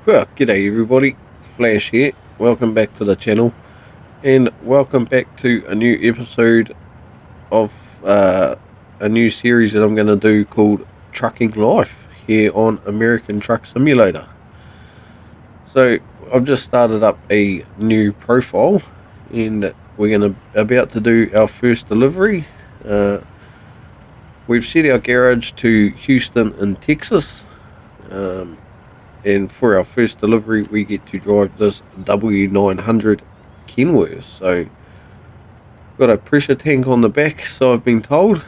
Well, g'day everybody, Flash here, welcome back to the channel, and welcome back to a new episode of a new series that I'm going to do called Trucking Life here on American Truck Simulator. So I've just started up a new profile, and we're about to do our first delivery. We've set our garage to Houston in Texas. And for our first delivery we get to drive this W900 Kenworth. So got a pressure tank on the back, so I've been told.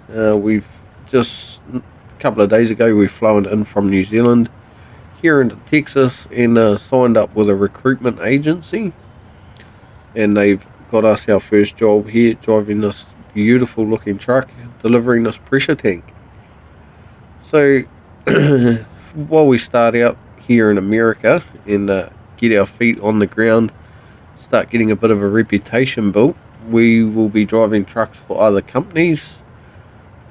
We've just a couple of days ago we've flown in from New Zealand here into Texas and signed up with a recruitment agency, and they've got us our first job here, driving this beautiful looking truck, delivering this pressure tank. So while we start out here in America and get our feet on the ground, start getting a bit of a reputation built, we will be driving trucks for other companies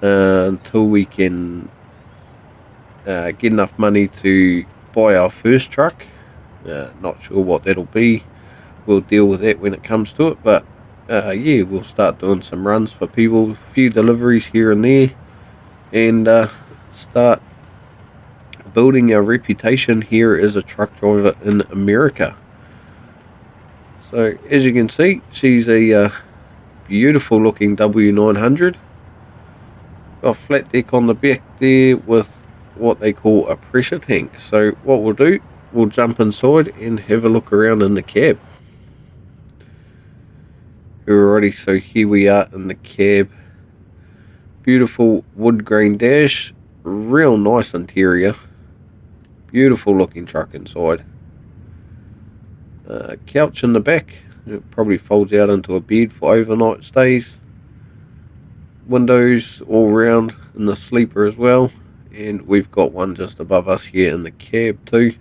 until we can get enough money to buy our first truck. Not sure what that'll be. We'll deal with that when it comes to it, but yeah, we'll start doing some runs for people, a few deliveries here and there, and start building our reputation here as a truck driver in America. So as you can see, she's a beautiful looking W900. Got a flat deck on the back there with what they call a pressure tank. So what we'll do, we'll jump inside and have a look around in the cab. Alrighty, so here we are in the cab. Beautiful wood grain dash, real nice interior. Beautiful looking truck inside. Couch in the back, it probably folds out into a bed for overnight stays. Windows all round in the sleeper as well, and we've got one just above us here in the cab too.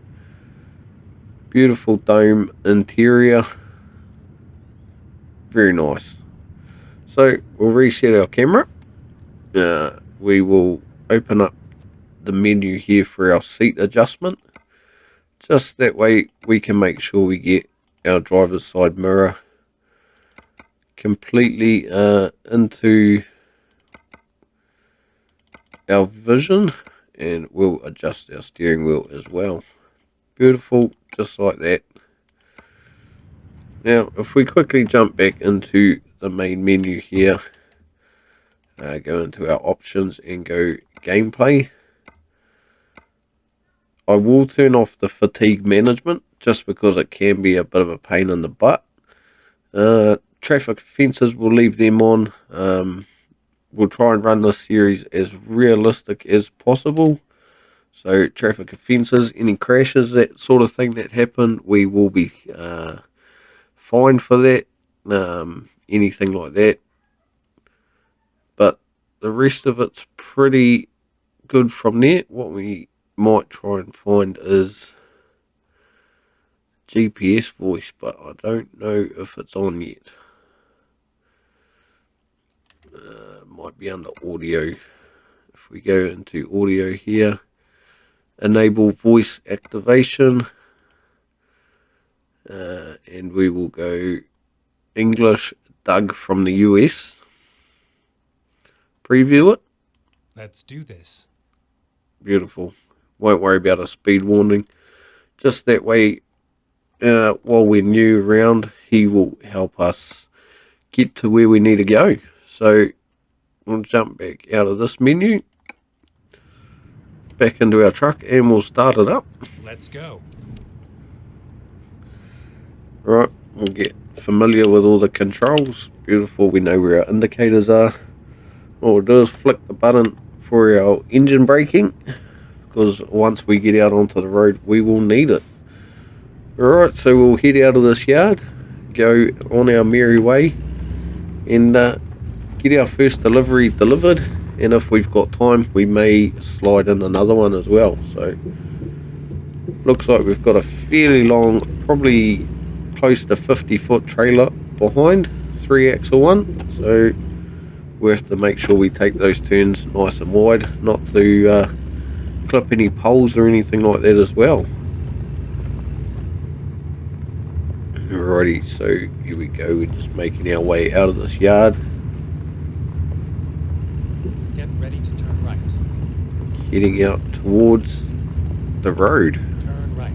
Beautiful dome interior, very nice. So we'll reset our camera. We will open up the menu here for our seat adjustment, just that way we can make sure we get our driver's side mirror completely into our vision, and we'll adjust our steering wheel as well. Beautiful, just like that. Now if we quickly jump back into the main menu here, go into our options and go gameplay. I will turn off the fatigue management just because it can be a bit of a pain in the butt. Traffic offences, we'll leave them on. We'll try and run this series as realistic as possible. So traffic offences, any crashes, that sort of thing that happen, we will be fined for that. Anything like that. But the rest of it's pretty good from there. What we might try and find is GPS voice, but I don't know if it's on yet. Might be under audio. If we go into audio here, enable voice activation, and we will go English Doug from the US. Preview it. Let's do this. Beautiful. Won't worry about a speed warning. Just that way, while we're new around, he will help us get to where we need to go. So we'll jump back out of this menu, back into our truck, and we'll start it up. Let's go. Right, we'll get familiar with all the controls. Beautiful, we know where our indicators are. What we'll do is flick the button for our engine braking, because once we get out onto the road we will need it. Alright, so we'll head out of this yard, go on our merry way, and get our first delivery delivered, and if we've got time we may slide in another one as well. So looks like we've got a fairly long, probably close to 50-foot trailer behind, 3-axle one, so we have to make sure we take those turns nice and wide, not to clip any poles or anything like that as well. Alrighty, so here we go. We're just making our way out of this yard. Get ready to turn right. Heading out towards the road. Turn right.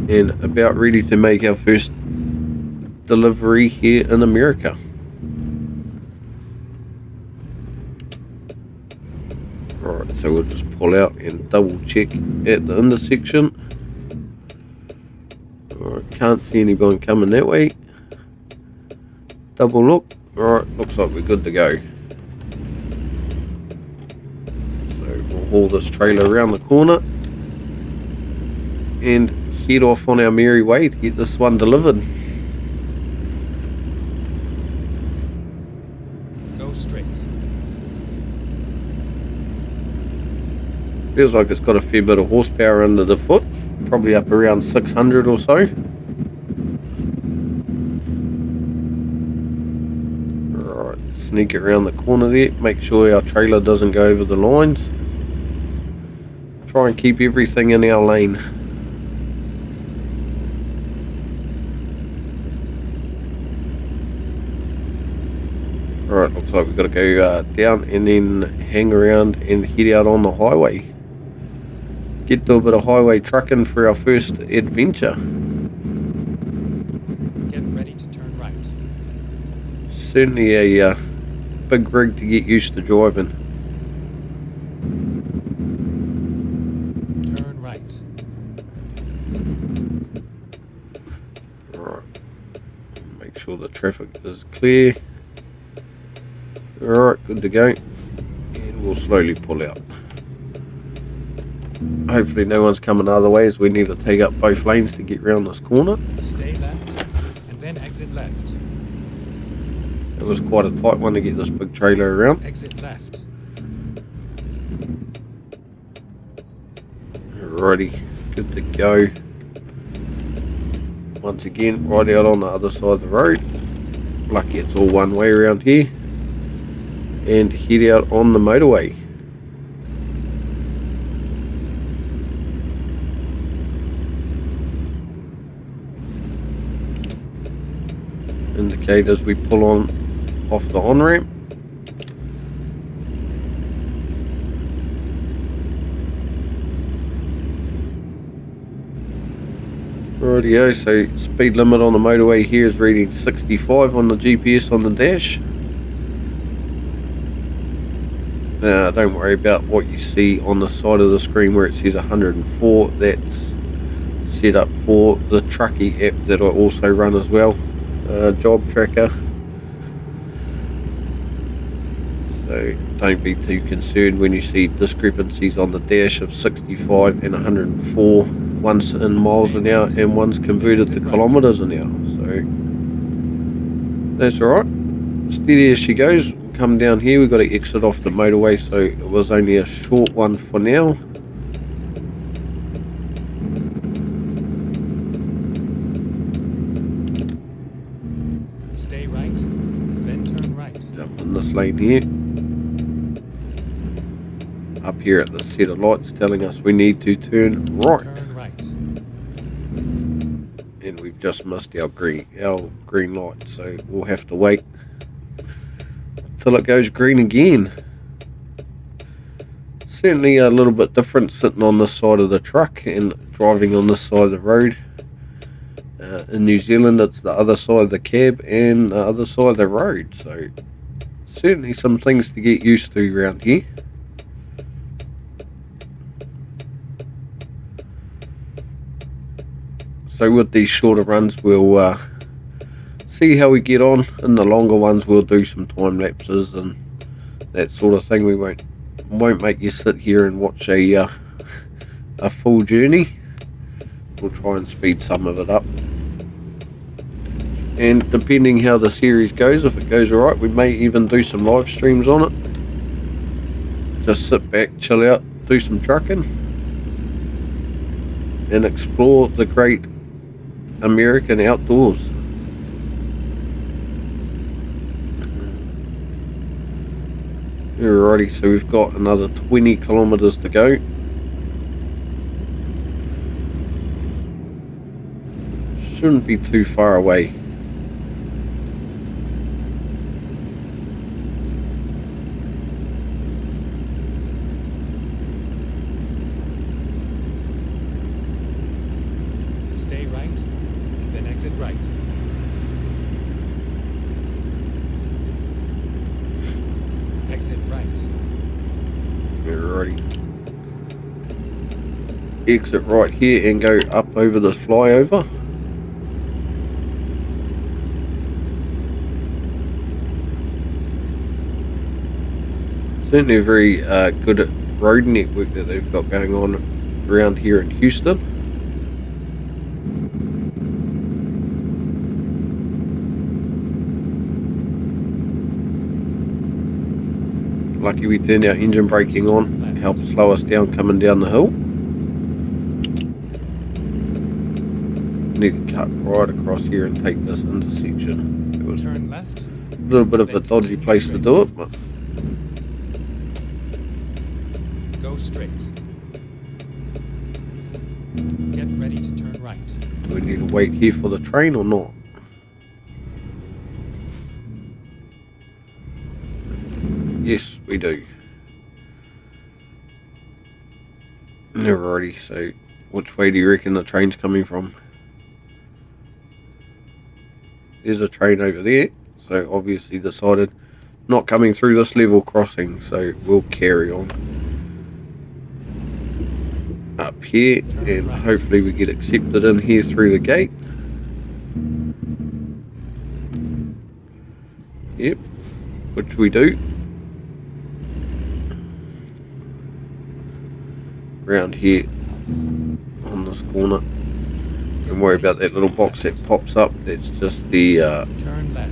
And about ready to make our first delivery here in America. Alright, so we'll just pull out and double check at the intersection. Alright, can't see anyone coming that way. Double look. Alright, looks like we're good to go. So we'll haul this trailer around the corner and head off on our merry way to get this one delivered. Go straight. Feels like it's got a fair bit of horsepower under the foot, probably up around 600 or so. Alright, sneak around the corner there, make sure our trailer doesn't go over the lines. Try and keep everything in our lane. Alright, looks like we've got to go down and then hang around and head out on the highway. Get to a bit of highway trucking for our first adventure. Get ready to turn right. Certainly a big rig to get used to driving. Turn right. Alright, make sure the traffic is clear. Alright, good to go. And we'll slowly pull out. Hopefully no one's coming other way, as we need to take up both lanes to get round this corner. Stay left and then exit left. It was quite a tight one to get this big trailer around. Exit left. Alrighty, good to go. Once again, right out on the other side of the road. Lucky it's all one way around here. And head out on the motorway. Indicate as we pull on off the on-ramp. Rightio, so speed limit on the motorway here is reading 65 on the GPS on the dash. Now don't worry about what you see on the side of the screen where it says 104. That's set up for the Truckee app that I also run as well. Job tracker. So don't be too concerned when you see discrepancies on the dash of 65 and 104. One's in miles an hour and one's converted to kilometers an hour. So that's alright. Steady as she goes. Come down here, we've got to exit off the motorway, so it was only a short one for now. Stay right, then turn right. Jump in this lane here. Up here at the set of lights telling us we need to turn right. Turn right. And we've just missed our green light, so we'll have to wait till it goes green again. Certainly a little bit different sitting on this side of the truck and driving on this side of the road. In New Zealand it's the other side of the cab and the other side of the road, so certainly some things to get used to around here. So with these shorter runs we'll see how we get on. In the longer ones we'll do some time lapses and that sort of thing. We won't make you sit here and watch a full journey. We'll try and speed some of it up, and depending how the series goes, if it goes alright, we may even do some live streams on it. Just sit back, chill out, do some trucking and explore the great American outdoors. Alrighty, so we've got another 20 kilometers to go. shouldn't be too far away. Stay right, and then exit right. Exit right. Alrighty. Exit right here and go up over the flyover. Certainly a very good road network that they've got going on around here in Houston. Lucky we turned our engine braking on, it helped slow us down coming down the hill. Need to cut right across here and take this intersection. It was Turn left. a little bit of a dodgy place to do it, but Go straight. Get ready to turn right. do we need to wait here for the train or not? Yes, we do. Alrighty, so which way do you reckon the train's coming from? There's a train over there, so obviously decided not coming through this level crossing, so we'll carry on up here and hopefully we get accepted in here through the gate. Yep, which we do. Around here on this corner. Don't worry about that little box that pops up. That's just the Turn left.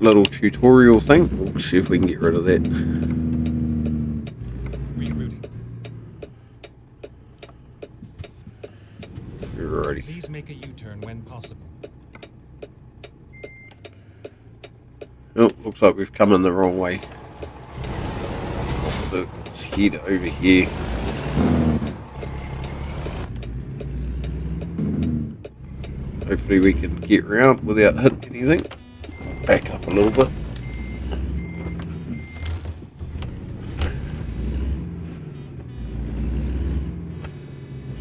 little tutorial thing. We'll see if we can get rid of that. Rerouting. Alrighty. Please make a U-turn when possible. Oh, looks like we've come in the wrong way. So let's head over here. Hopefully we can get around without hitting anything. Back up a little bit.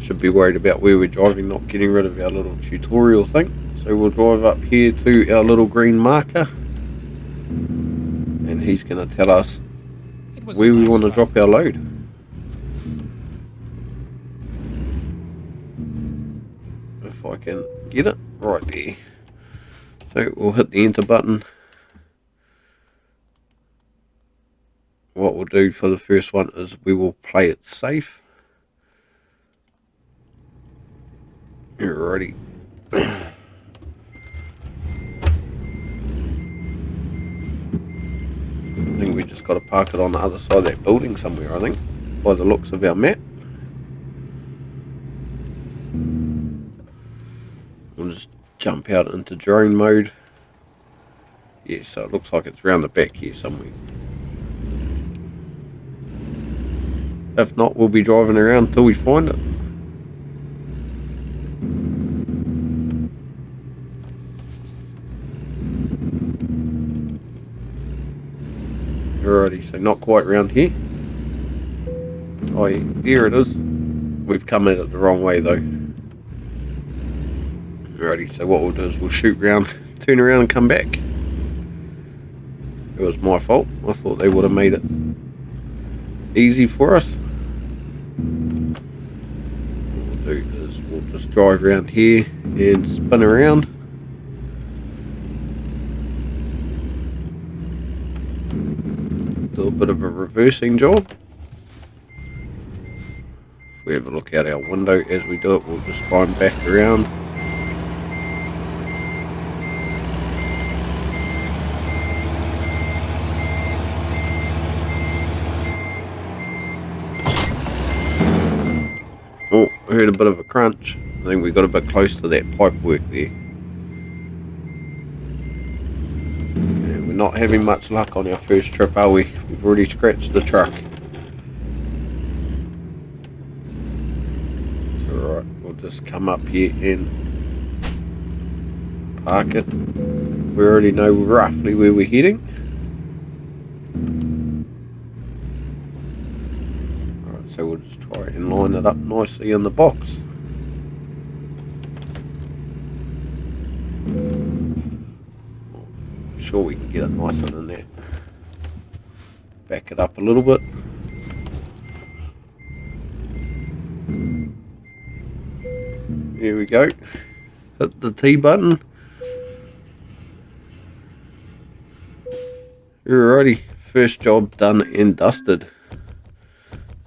Should be worried about where we're driving, not getting rid of our little tutorial thing. So we'll drive up here to our little green marker. And he's going to tell us where we want to drop our load. If I can get it right there. So we'll hit the enter button. What we'll do for the first one is we will play it safe. Alrighty. I think we just got to park it on the other side of that building somewhere, I think, by the looks of our map. We'll just jump out into drone mode. Yeah, so it looks like it's around the back here somewhere. If not, we'll be driving around until we find it. Alrighty, so not quite round here. Oh yeah, there it is. We've come at it the wrong way though. Alrighty, so what we'll do is we'll shoot round, turn around and come back. It was my fault. I thought they would have made it easy for us. What we'll do is we'll just drive around here and spin around. Do a bit of a reversing job. If we have a look out our window as we do it, we'll just try and back around. Oh, I heard a bit of a crunch. I think we got a bit close to that pipe work there. And we're not having much luck on our first trip, are we? We've already scratched the truck. It's alright, we'll just come up here and park it. We already know roughly where we're heading. Alright, so we'll just try and line it up nicely in the box. I'm sure we can get it nicer than that. Back it up a little bit. There we go. Hit the T button. Alrighty, first job done and dusted.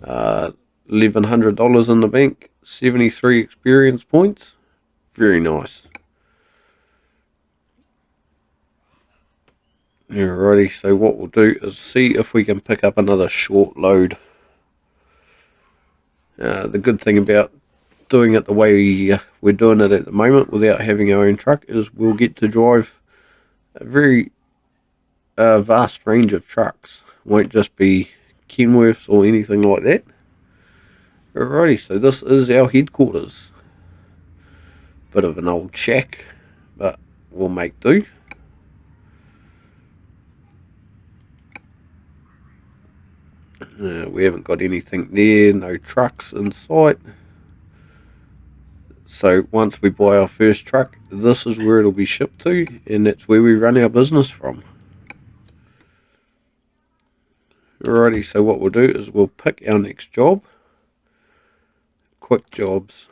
$1,100 in the bank, 73 experience points. Very nice. Alrighty, so what we'll do is see if we can pick up another short load. The good thing about doing it the way we're doing it at the moment without having our own truck is we'll get to drive a very vast range of trucks. Won't just be Kenworths or anything like that. Alrighty, so this is our headquarters. Bit of an old shack, but we'll make do. We haven't got anything there, no trucks in sight. So once we buy our first truck, this is where it'll be shipped to, and that's where we run our business from. Alrighty, so what we'll do is we'll pick our next job. Quick jobs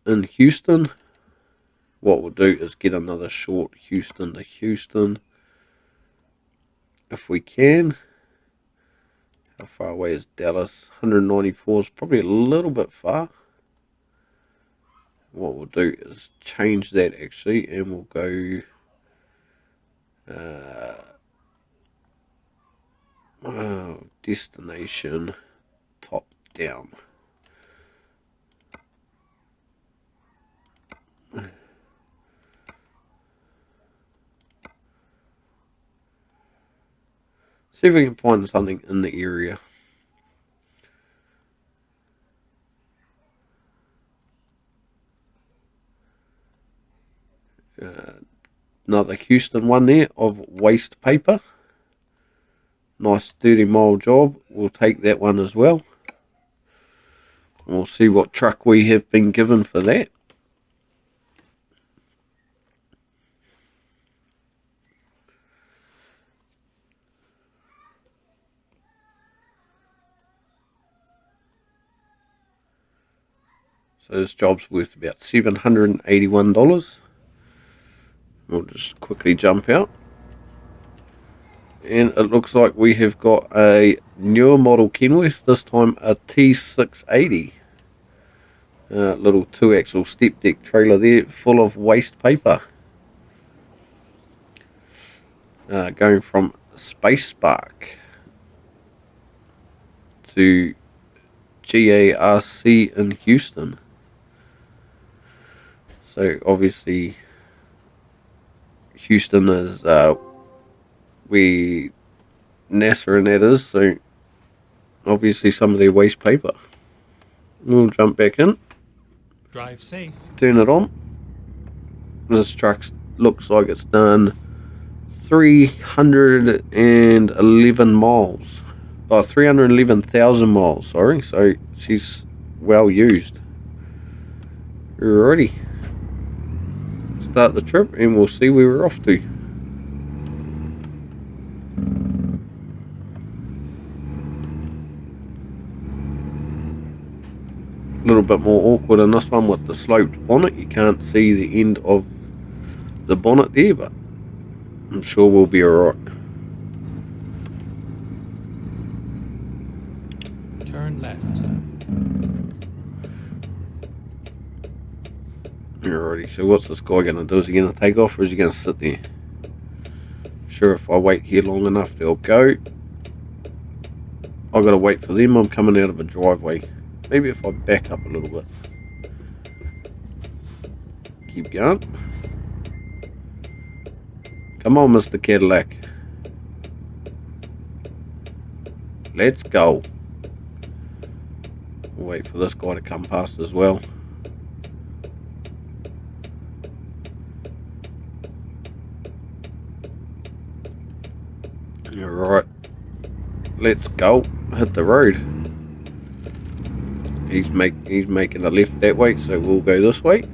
in Houston. What we'll do is get another short Houston to Houston if we can. How far away is Dallas? 194 is probably a little bit far. What we'll do is change that actually, and we'll go destination top down. See if we can find something in the area. Another Houston one there of waste paper. Nice 30-mile job. We'll take that one as well. We'll see what truck we have been given for that. So this job's worth about $781. We'll just quickly jump out. And it looks like we have got a newer model Kenworth, this time a T680. Little 2-axle step deck trailer there, full of waste paper. Going from Space Spark to GARC in Houston. So obviously Houston is where NASA and that is, so obviously some of their waste paper. We'll jump back in. Drive safe. Turn it on. This truck looks like it's done 311 miles. 311,000 miles, sorry. So she's well used. Alrighty. Start the trip and we'll see where we're off to. A little bit more awkward in this one with the sloped bonnet. You can't see the end of the bonnet there, but I'm sure we'll be alright. Turn left. Alrighty, so what's this guy going to do? Is he going to take off or is he going to sit there? Sure, if I wait here long enough, they'll go. I've got to wait for them. I'm coming out of a driveway. Maybe if I back up a little bit. Keep going. Come on, Mr. Cadillac. Let's go. We'll wait for this guy to come past as well. Alright, let's go. Hit the road. He's making a left that way, so we'll go this way.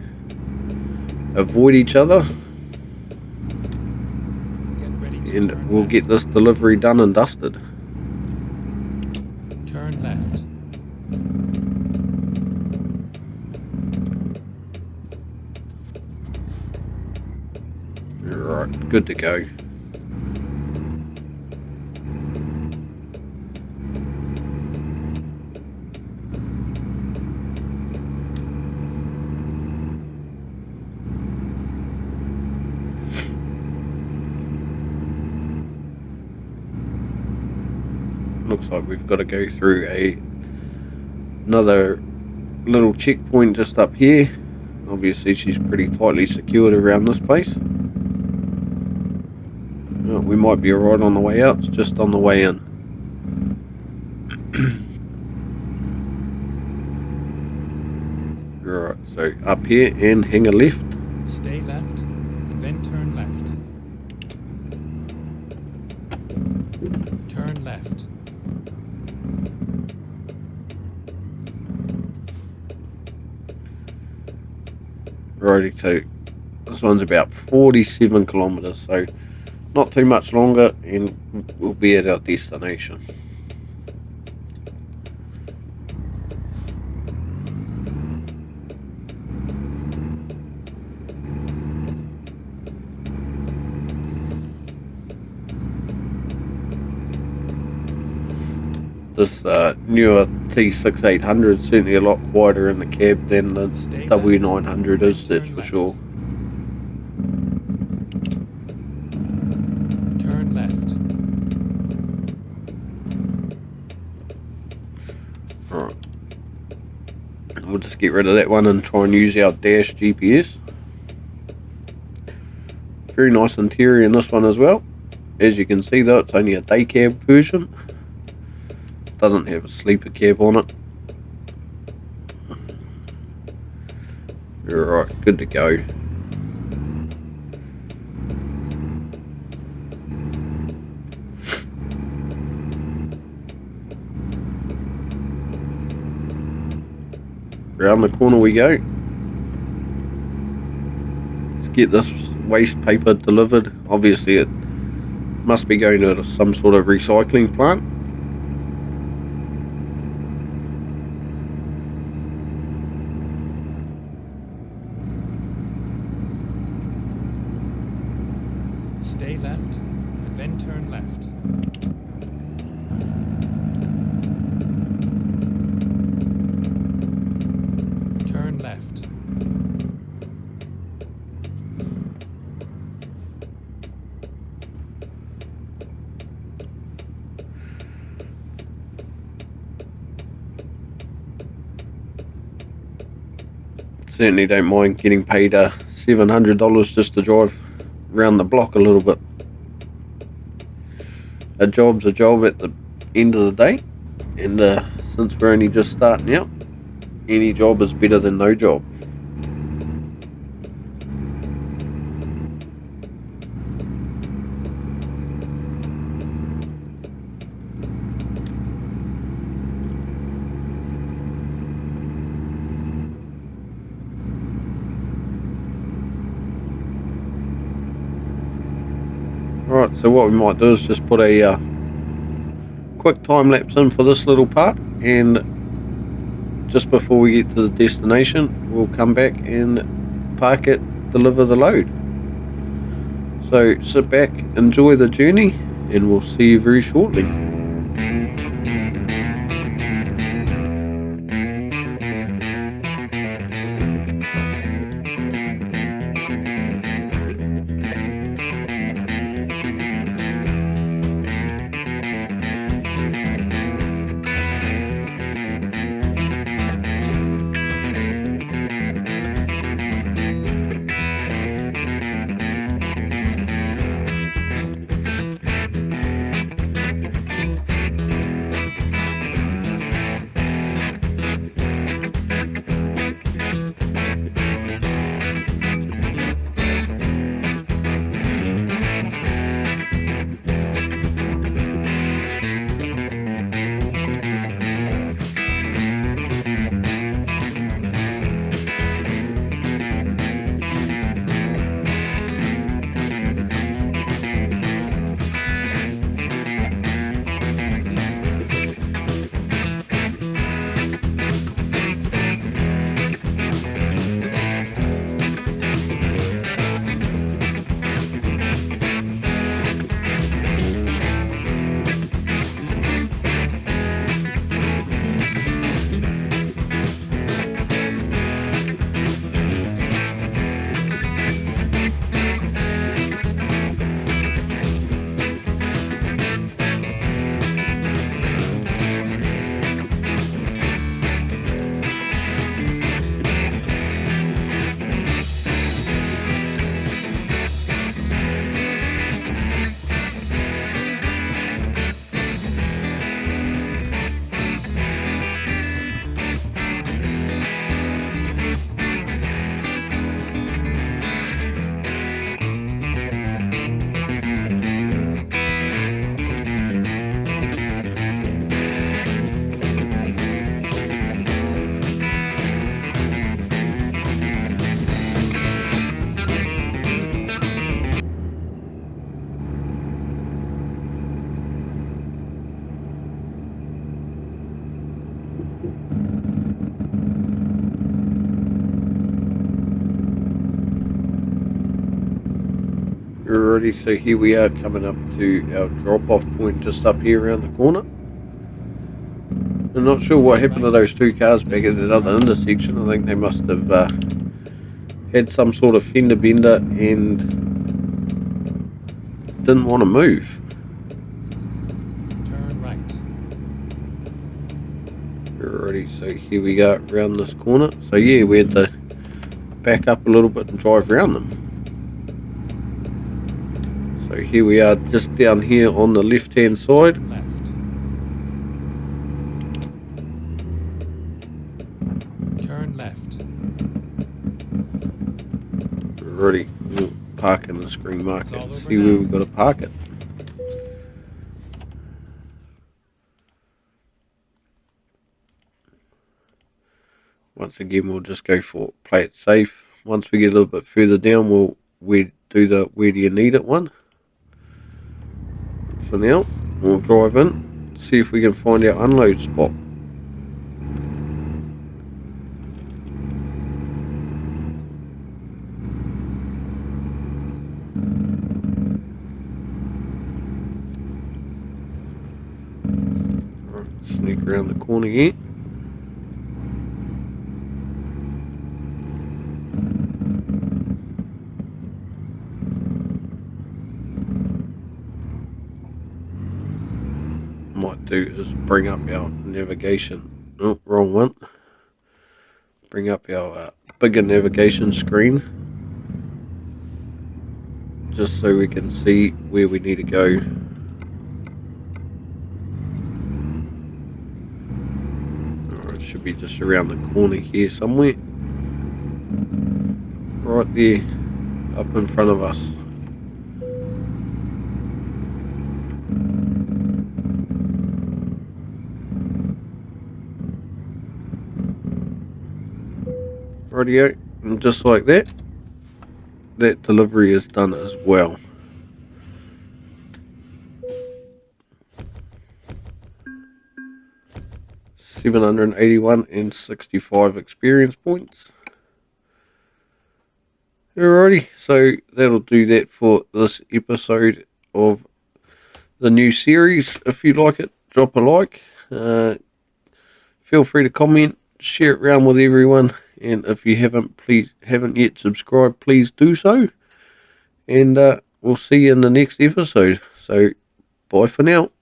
Avoid each other. And we'll get this delivery done and dusted. Turn left. Alright, good to go. Looks like we've got to go through another little checkpoint just up here. Obviously she's pretty tightly secured around this place. We might be alright on the way out, it's just on the way in. Alright, so up here and hang a left. Stay left, and then turn left. Turn left. Righty, so this one's about 47 kilometers, so not too much longer and we'll be at our destination. This newer T6800 is certainly a lot quieter in the cab than the W900 is, that's for sure. Turn left. Alright. We'll just get rid of that one and try and use our dash GPS. Very nice interior in this one as well. As you can see though, it's only a day cab version. Doesn't have a sleeper cab on it. Alright, good to go. Around the corner we go. Let's get this waste paper delivered. Obviously it must be going to some sort of recycling plant. Stay left, and then turn left. Turn left. Certainly don't mind getting paid $700 just to drive around the block a little bit. A job's a job at the end of the day, and since we're only just starting out, any job is better than no job. Alright, so what we might do is just put a quick time lapse in for this little part, and just before we get to the destination we'll come back and park it, deliver the load. So sit back, enjoy the journey, and we'll see you very shortly. Alrighty, so here we are coming up to our drop-off point just up here around the corner. I'm not sure what happened to those two cars back at that other intersection. I think they must have had some sort of fender bender and didn't want to move. Turn right. Alrighty, so here we go around this corner. So yeah, we had to back up a little bit and drive around them. So here we are just down here on the left hand side. Left. Turn left. Alrighty, we'll park in the screen marker and see now. where we've got to park it. Once again, we'll just go for play it safe. Once we get a little bit further down, we'll do the where do you need it one. For now, we'll drive in, see if we can find our unload spot. Alright, sneak around the corner here. Might do is bring up our navigation. Oh, wrong one. Bring up our bigger navigation screen, just so we can see where we need to go. It should be just around the corner here somewhere. Right there, up in front of us. Rightio, and just like that, that delivery is done as well. $781 and 65 experience points. Alrighty, so that'll do that for this episode of the new series. If you like it, drop a like. Feel free to comment, share it around with everyone, and if you haven't yet subscribed, please do so. And we'll see you in the next episode. So bye for now.